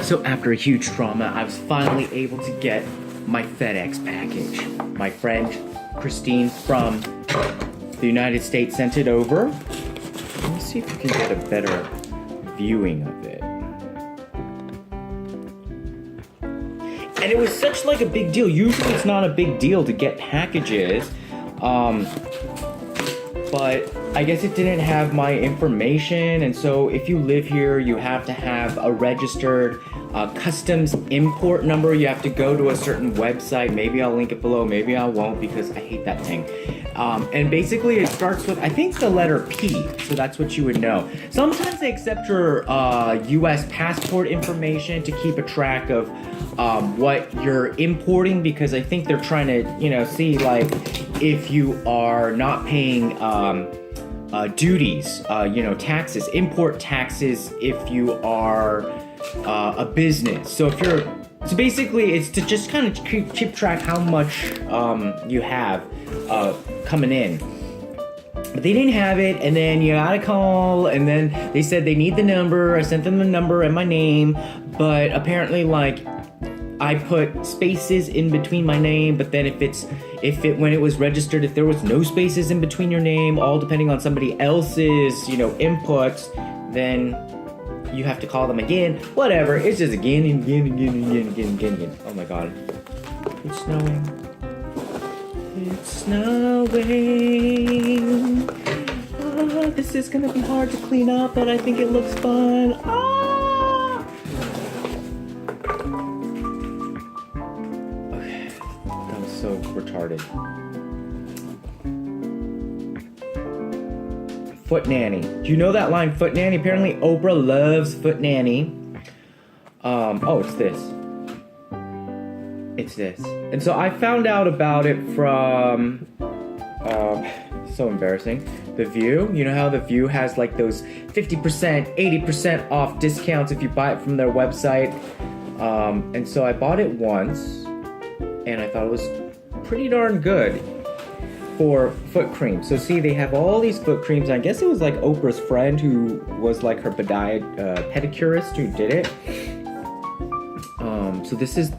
So after a huge trauma, I was finally able to get my FedEx package. My friend Christine from the United States sent it over. Let me see if we can get a better viewing of it. And it was such like a big deal. Usually it's not a big deal to get packages. But I guess it didn't have my information, and so if you live here, you have to have a registered customs import number. You have to go to a certain website. Maybe I'll link it below, maybe I won't, because I hate that thing. And basically it starts with, I think it's the letter P, so that's what you would know. Sometimes they accept your US passport information to keep a track of what you're importing, because I think they're trying to, see like if you are not paying duties, taxes, import taxes if you are a business. So basically it's to just kind of keep track how much you have coming in. But they didn't have it, and then you gotta call, and then they said they need the number. I sent them the number and my name, but apparently like I put spaces in between my name, but then when it was registered, if there was no spaces in between your name, all depending on somebody else's, inputs, then you have to call them again. Whatever, it's just again and again and again and again and again and again and again. Oh my god. It's snowing. It's snowing. Oh, this is gonna be hard to clean up, but I think it looks fun. So retarded. Foot nanny. Do you know that line, foot nanny? Apparently Oprah loves foot nanny. It's this. It's this. And so I found out about it from, so embarrassing, The View. You know how The View has like those 50%, 80% off discounts if you buy it from their website? And so I bought it once, and I thought it was pretty darn good for foot cream. So see, they have all these foot creams. I guess it was like Oprah's friend who was like her pedicurist who did it. So this is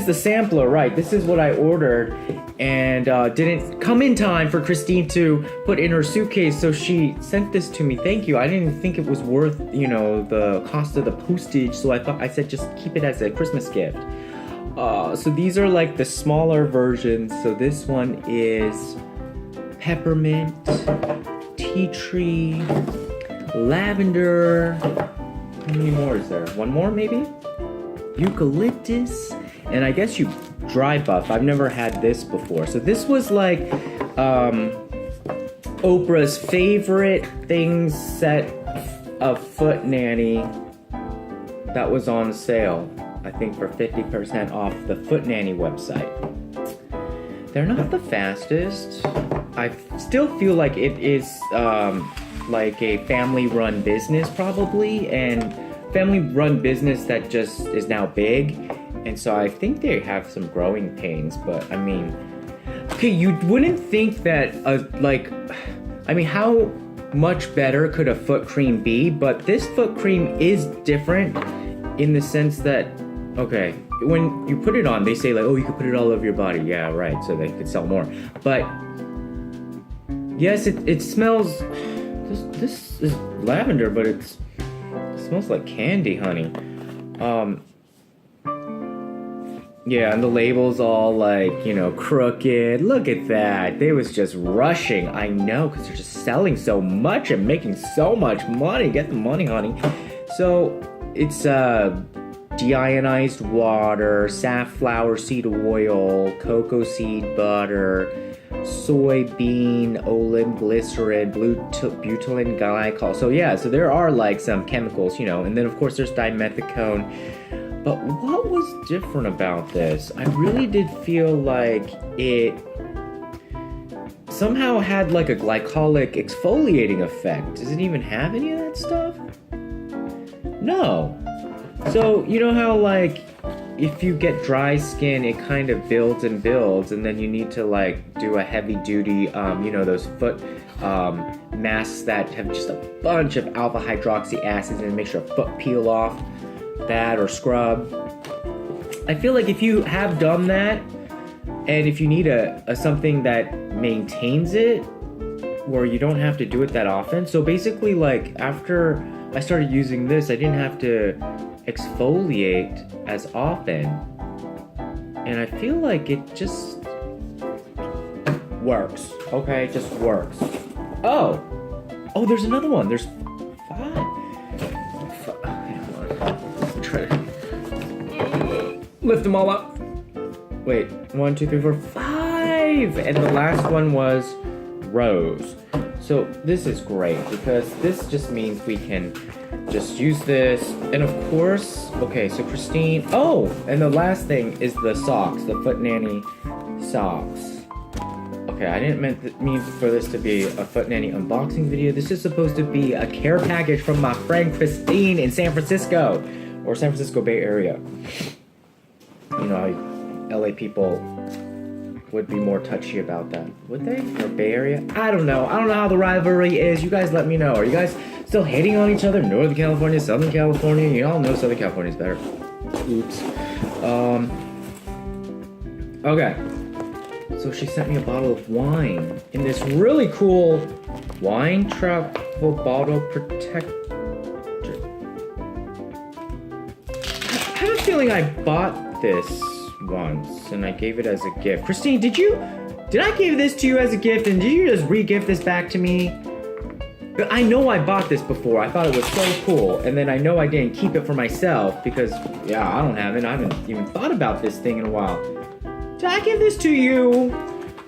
the sampler, right? This is what I ordered, and didn't come in time for Christine to put in her suitcase, so she sent this to me. Thank you. I didn't think it was worth, the cost of the postage, so I said just keep it as a Christmas gift. So these are like the smaller versions. So this one is peppermint, tea tree, lavender. How many more is there? One more maybe? Eucalyptus, and I guess you dry buff. I've never had this before. So this was like Oprah's favorite things set of foot nanny that was on sale. I think for 50% off the Foot Nanny website. They're not the fastest. I still feel like it is like a family-run business probably, and family-run business that just is now big. And so I think they have some growing pains, but I mean, okay, you wouldn't think that how much better could a foot cream be? But this foot cream is different in the sense that, okay, when you put it on, they say like, oh, you could put it all over your body. Yeah, right, so they could sell more. But yes, it smells, this is lavender, but it smells like candy, honey. Yeah, and the label's all like, crooked. Look at that. They was just rushing. I know, because they're just selling so much and making so much money. Get the money, honey. So it's deionized water, safflower seed oil, cocoa seed butter, soybean, olive glycerin, butylene glycol. So yeah, so there are like some chemicals, and then of course there's dimethicone. But what was different about this? I really did feel like it somehow had like a glycolic exfoliating effect. Does it even have any of that stuff? No. So, you know how like if you get dry skin, it kind of builds and builds, and then you need to like do a heavy duty, those foot masks that have just a bunch of alpha hydroxy acids and make sure foot peel off. that or scrub. I feel like if you have done that, and if you need a something that maintains it, where you don't have to do it that often. So basically, like, after I started using this, I didn't have to exfoliate as often. And I feel like it just works. Okay, it just works. Oh, there's another one. There's 5. Hang on. Try to lift them all up. Wait, 1, 2, 3, 4, 5. And the last one was rose. So this is great because this just means we can just use this. And of course, okay, so Christine, and the last thing is the socks, the Foot Nanny socks. Okay, I didn't mean for this to be a Foot Nanny unboxing video. This is supposed to be a care package from my friend Christine in San Francisco, or San Francisco Bay Area. You know, LA people would be more touchy about that. Would they? Or Bay Area? I don't know. I don't know how the rivalry is. You guys let me know. Are you guys still hating on each other? Northern California, Southern California? You all know Southern California is better. Oops. Okay. So she sent me a bottle of wine in this really cool wine travel bottle protector. I have a feeling I bought this once and I gave it as a gift. Christine, did I give this to you as a gift and did you just re-gift this back to me? I know I bought this before. I thought it was so cool, and then I know I didn't keep it for myself because, yeah, I don't have it. I haven't even thought about this thing in a while. Did I give this to you?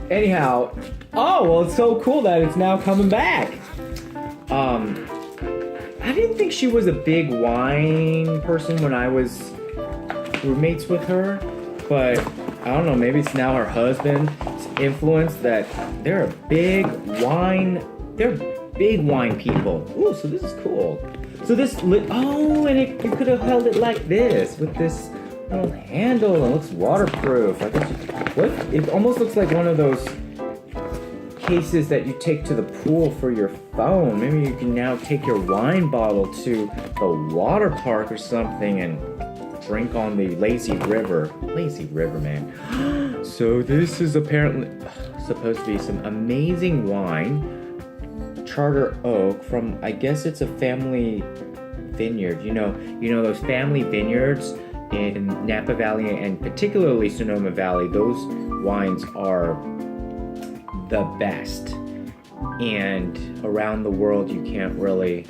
Anyhow, well, it's so cool that it's now coming back. I didn't think she was a big wine person when I was roommates with her, but I don't know, maybe it's now her husband's influence that they're big wine people. Ooh, so this is cool. So this and you could have held it like this with this little handle. It looks waterproof. It almost looks like one of those cases that you take to the pool for your phone. Maybe you can now take your wine bottle to the water park or something and drink on the lazy river. Lazy river, man. So this is apparently supposed to be some amazing wine. Charter Oak from, I guess it's a family vineyard. You know those family vineyards in Napa Valley and particularly Sonoma Valley. Those wines are the best. And around the world you can't really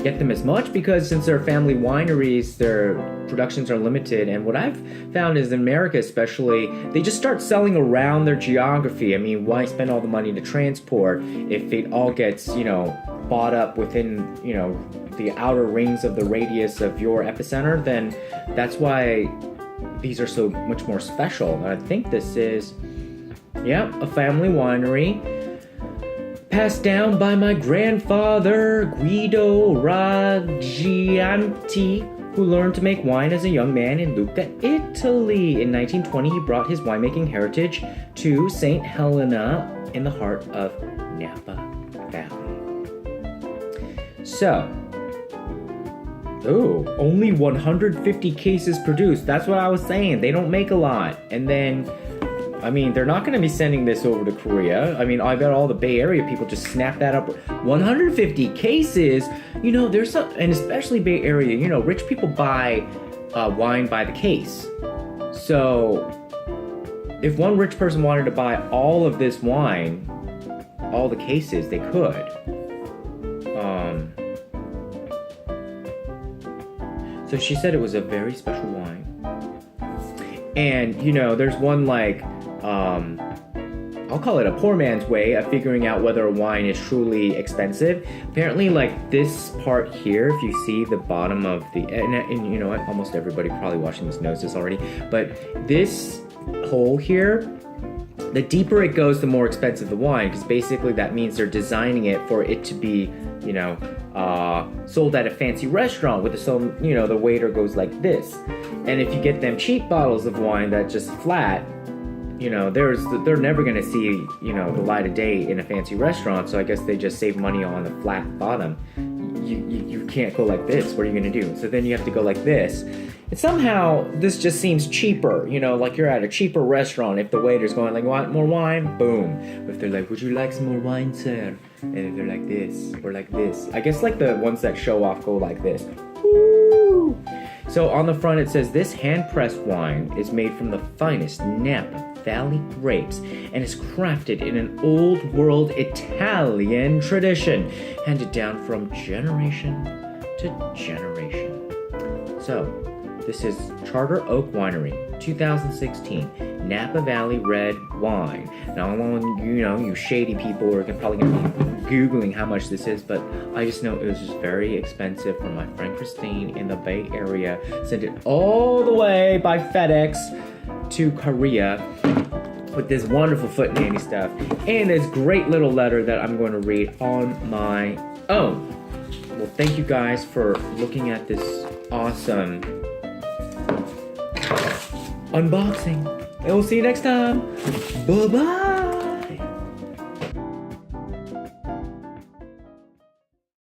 get them as much because since they're family wineries, their productions are limited. And what I've found is in America especially, they just start selling around their geography. I mean, why spend all the money to transport if it all gets, bought up within, the outer rings of the radius of your epicenter? Then that's why these are so much more special. And I think this is, a family winery passed down by my grandfather, Guido Raggianti, who learned to make wine as a young man in Lucca, Italy. In 1920, he brought his winemaking heritage to St. Helena in the heart of Napa Valley. So, only 150 cases produced. That's what I was saying. They don't make a lot. And then, they're not going to be sending this over to Korea. I bet all the Bay Area people just snap that up. 150 cases. There's some, and especially Bay Area, rich people buy wine by the case. So if one rich person wanted to buy all of this wine, all the cases, they could. So she said it was a very special wine. And, there's one I'll call it a poor man's way of figuring out whether a wine is truly expensive. Apparently, this part here, if you see the bottom of the, and you know what, almost everybody probably watching this knows this already, but this hole here, the deeper it goes, the more expensive the wine, because basically that means they're designing it for it to be, sold at a fancy restaurant with the waiter goes like this. And if you get them cheap bottles of wine that just flat, they're never going to see, the light of day in a fancy restaurant. So I guess they just save money on the flat bottom. You can't go like this. What are you going to do? So then you have to go like this. And somehow this just seems cheaper, you know, like you're at a cheaper restaurant. If the waiter's going like, want more wine? Boom. If they're like, would you like some more wine, sir? And if they're like this or like this. I guess like the ones that show off go like this. Woo! So on the front it says, this hand-pressed wine is made from the finest Napa Valley grapes and is crafted in an old world Italian tradition, handed down from generation to generation. So, this is Charter Oak Winery, 2016, Napa Valley red wine. Now, you shady people are probably going to be Googling how much this is, but I just know it was just very expensive from my friend Christine in the Bay Area. Sent it all the way by FedEx to Korea with this wonderful foot nanny stuff and this great little letter that I'm going to read on my own. Well, thank you guys for looking at this awesome unboxing. And we'll see you next time. Bye-bye.